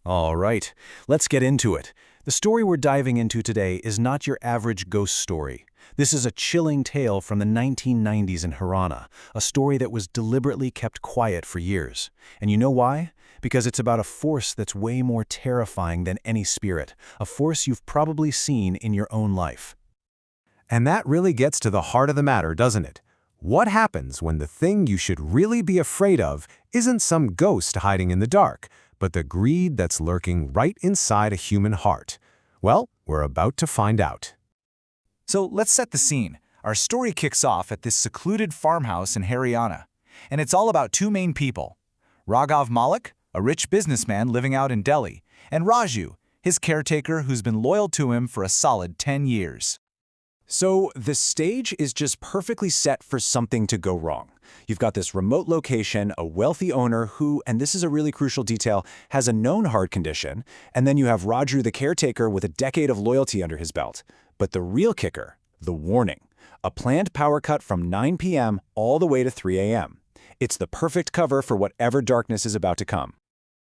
All right, let's get into it. The story we're diving into today is not your average ghost story. This is a chilling tale from the 1990s in Harana, a story that was deliberately kept quiet for years. And you know why? Because it's about a force that's way more terrifying than any spirit, a force you've probably seen in your own life. And that really gets to the heart of the matter, doesn't it? What happens when the thing you should really be afraid of isn't some ghost hiding in the dark, but the greed that's lurking right inside a human heart? Well, we're about to find out. So let's set the scene. Our story kicks off at this secluded farmhouse in Haryana, and it's all about two main people. Raghav Malik, a rich businessman living out in Delhi, and Raju, his caretaker who's been loyal to him for a solid 10 years. So the stage is just perfectly set for something to go wrong. You've got this remote location, a wealthy owner who, and this is a really crucial detail, has a known heart condition, and then you have Raju the caretaker with a decade of loyalty under his belt. But the real kicker, the warning, a planned power cut from 9 p.m. all the way to 3 a.m. It's the perfect cover for whatever darkness is about to come.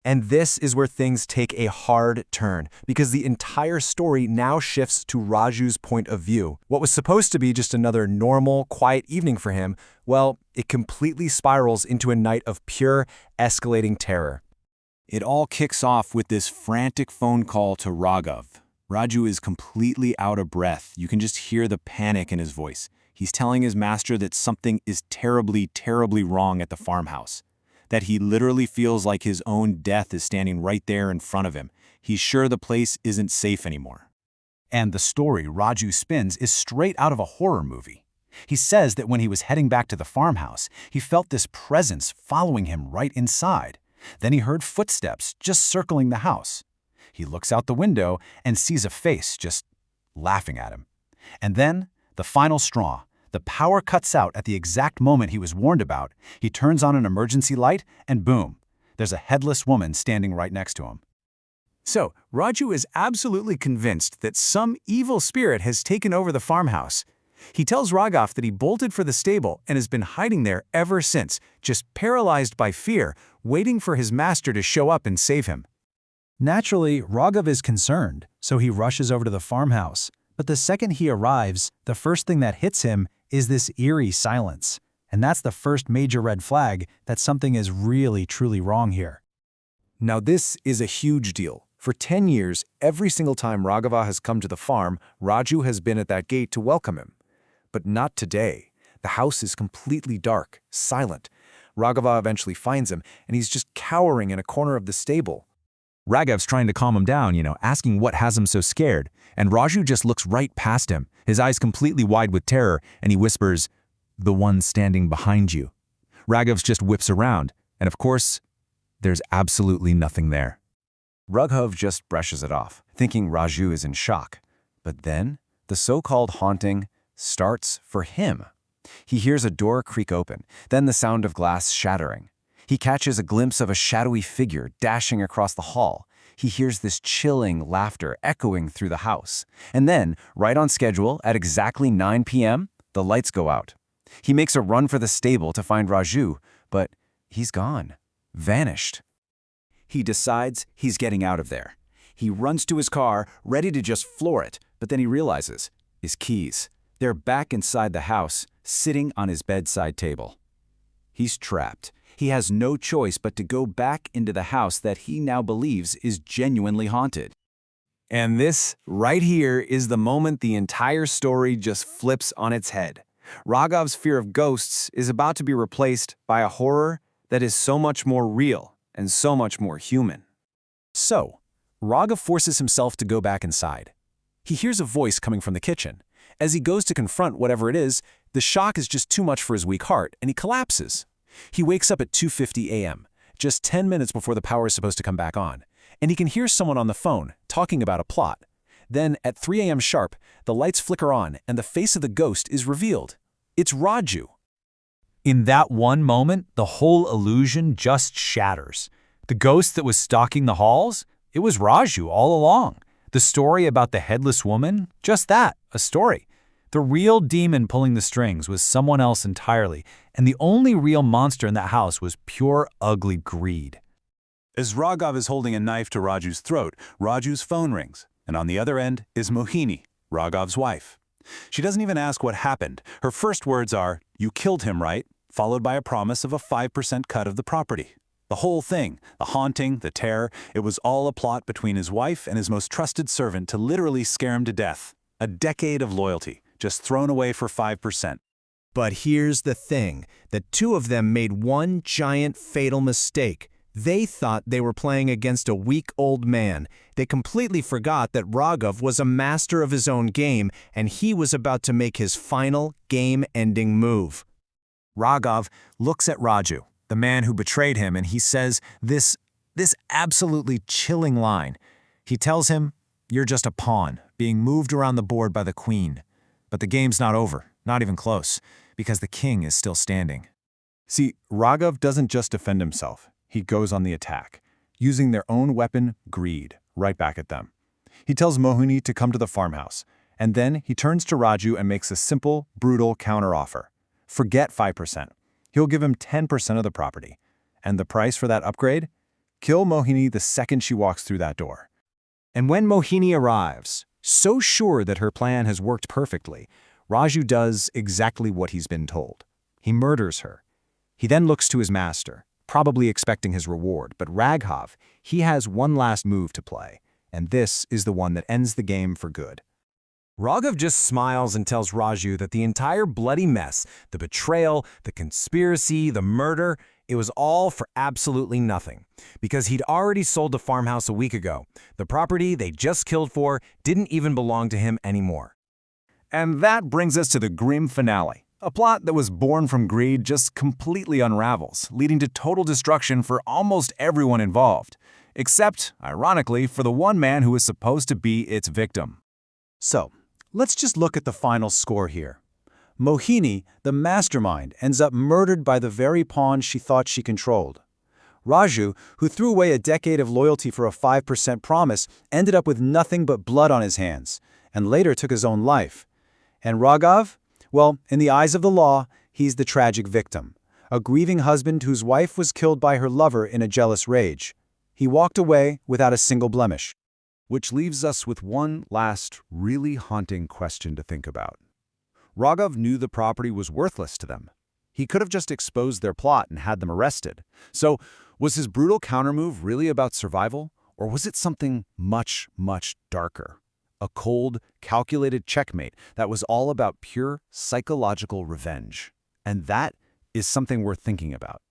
And this is where things take a hard turn, because the entire story now shifts to Raju's point of view. What was supposed to be just another normal, quiet evening for him, well, it completely spirals into a night of pure, escalating terror. It all kicks off with this frantic phone call to Raghav. Raju is completely out of breath. You can just hear the panic in his voice. He's telling his master that something is terribly, terribly wrong at the farmhouse. That he literally feels like his own death is standing right there in front of him. He's sure the place isn't safe anymore. And the story Raju spins is straight out of a horror movie. He says that when he was heading back to the farmhouse, he felt this presence following him right inside. Then he heard footsteps just circling the house. He looks out the window and sees a face just laughing at him. And then, the final straw. The power cuts out at the exact moment he was warned about. He turns on an emergency light, and boom, there's a headless woman standing right next to him. So, Raju is absolutely convinced that some evil spirit has taken over the farmhouse. He tells Raghav that he bolted for the stable and has been hiding there ever since, just paralyzed by fear, waiting for his master to show up and save him. Naturally, Raghav is concerned, so he rushes over to the farmhouse. But the second he arrives, the first thing that hits him is this eerie silence. And that's the first major red flag that something is really, truly wrong here. Now this is a huge deal. For 10 years, every single time Raghava has come to the farm, Raju has been at that gate to welcome him. But not today. The house is completely dark, silent. Raghava eventually finds him, and he's just cowering in a corner of the stable. Raghav's trying to calm him down, asking what has him so scared. And Raju just looks right past him, his eyes completely wide with terror, and he whispers, "The one standing behind you." Raghav's just whips around, and of course, there's absolutely nothing there. Raghav just brushes it off, thinking Raju is in shock. But then, the so-called haunting starts for him. He hears a door creak open, then the sound of glass shattering. He catches a glimpse of a shadowy figure dashing across the hall. He hears this chilling laughter echoing through the house. And then, right on schedule, at exactly 9 p.m., the lights go out. He makes a run for the stable to find Raju, but he's gone, vanished. He decides he's getting out of there. He runs to his car, ready to just floor it, but then he realizes his keys. They're back inside the house, sitting on his bedside table. He's trapped. He has no choice but to go back into the house that he now believes is genuinely haunted. And this, right here, is the moment the entire story just flips on its head. Raghav's fear of ghosts is about to be replaced by a horror that is so much more real and so much more human. So, Raghav forces himself to go back inside. He hears a voice coming from the kitchen. As he goes to confront whatever it is, the shock is just too much for his weak heart, and he collapses. He wakes up at 2:50 a.m., just 10 minutes before the power is supposed to come back on, and he can hear someone on the phone talking about a plot. Then, at 3 a.m. sharp, the lights flicker on and the face of the ghost is revealed. It's Raju. In that one moment, the whole illusion just shatters. The ghost that was stalking the halls? It was Raju all along. The story about the headless woman? Just that, a story. The real demon pulling the strings was someone else entirely, and the only real monster in that house was pure ugly greed. As Raghav is holding a knife to Raju's throat, Raju's phone rings, and on the other end is Mohini, Raghav's wife. She doesn't even ask what happened. Her first words are, "You killed him, right?" followed by a promise of a 5% cut of the property. The whole thing, the haunting, the terror, it was all a plot between his wife and his most trusted servant to literally scare him to death. A decade of loyalty, just thrown away for 5%. But here's the thing, the two of them made one giant fatal mistake. They thought they were playing against a weak old man. They completely forgot that Raghav was a master of his own game, and he was about to make his final game-ending move. Raghav looks at Raju, the man who betrayed him, and he says this absolutely chilling line. He tells him, "You're just a pawn, being moved around the board by the queen. But the game's not over, not even close, because the king is still standing." See, Raghav doesn't just defend himself. He goes on the attack, using their own weapon, greed, right back at them. He tells Mohini to come to the farmhouse, and then he turns to Raju and makes a simple, brutal counteroffer. Forget 5%. He'll give him 10% of the property. And the price for that upgrade? Kill Mohini the second she walks through that door. And when Mohini arrives, so sure that her plan has worked perfectly, Raju does exactly what he's been told. He murders her. He then looks to his master, probably expecting his reward, but Raghav, he has one last move to play, and this is the one that ends the game for good. Raghav just smiles and tells Raju that the entire bloody mess, the betrayal, the conspiracy, the murder, it was all for absolutely nothing, because he'd already sold the farmhouse a week ago. The property they just killed for didn't even belong to him anymore. And that brings us to the grim finale. A plot that was born from greed just completely unravels, leading to total destruction for almost everyone involved. Except, ironically, for the one man who was supposed to be its victim. So, let's just look at the final score here. Mohini, the mastermind, ends up murdered by the very pawn she thought she controlled. Raju, who threw away a decade of loyalty for a 5% promise, ended up with nothing but blood on his hands, and later took his own life. And Raghav? Well, in the eyes of the law, he's the tragic victim, a grieving husband whose wife was killed by her lover in a jealous rage. He walked away without a single blemish. Which leaves us with one last, really haunting question to think about. Raghav knew the property was worthless to them. He could have just exposed their plot and had them arrested. So, was his brutal countermove really about survival, or was it something much, much darker? A cold, calculated checkmate that was all about pure psychological revenge. And that is something worth thinking about.